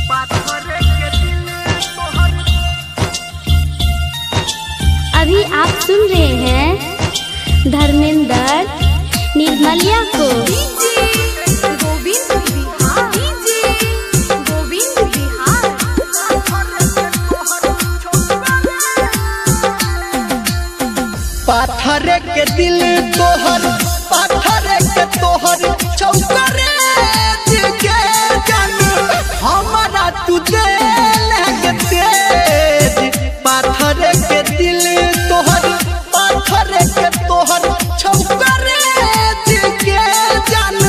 अभी आप सुन रहे हैं धर्मेंद्र निर्मलिया को। पाथर के दिल तोहर, पाथर के तोहर चौकरे के जान हमारा तुझे लगते। पाथर के दिल तोहर, पाथर के तोहर चौकरे के जान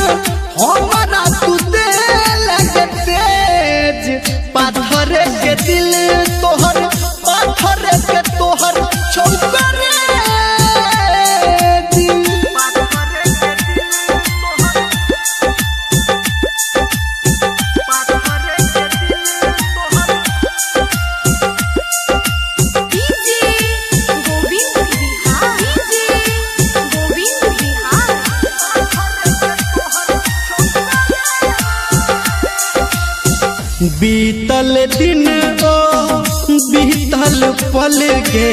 हमारा तुझे लगते। पाथर के दिल तोहर, पाथर के तोहर चौकरे। बीतल दिन ओ बीतल पल गे,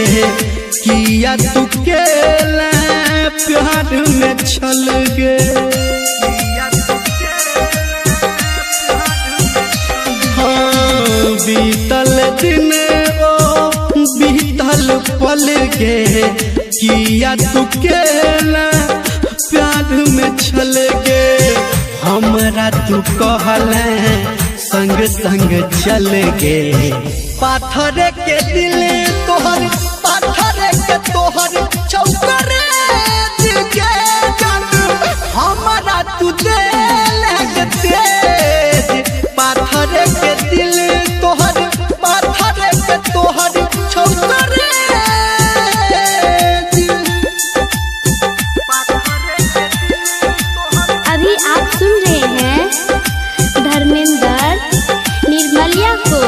किया तू केला प्यार में छल गे। हाँ बीतल दिन ओ बीतल पल गे, किया तू केला प्यार में छल गे। हमरा तू कहले संग संग चल गे। पाथर के दिल तोहर, पाथर के तोहर चौकरे के जान हमारा तुझे लगते। पाथर के दिल तोहर, पाथर के तोहर चौकरे। अभी आप सुन रहे हैं धर्मेंद्र निर्मलिया को।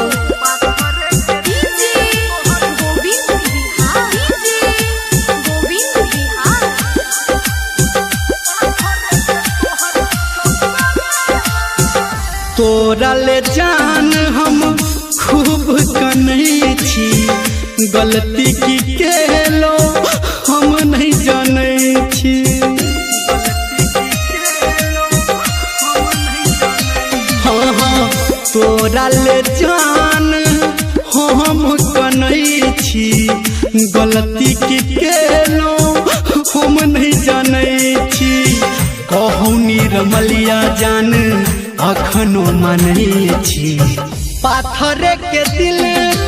तोरा ले जान हम खूब कनै छी, गलती की केलो हम नहीं जानै छी। हाँ हाँ तोरा ले जान हम कनै छी, गलती की केलो हम नहीं जानै छी। कहू निर्मलिया जान अखनो मानै छी। पाथर के दिल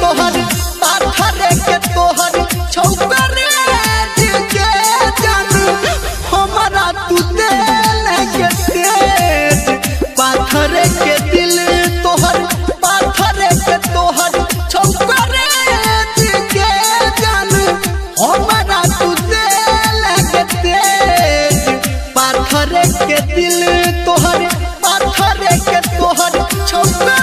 तोहर, पाथर के तोहर चौकरे के जान हमारा तुझे लगते। पाथर के दिल तोहर, पाथर के तोहर चौकरे के जान हमारा तुझे लगते। पाथर के दिल तोहर, पाथर के तोहर चौकरे।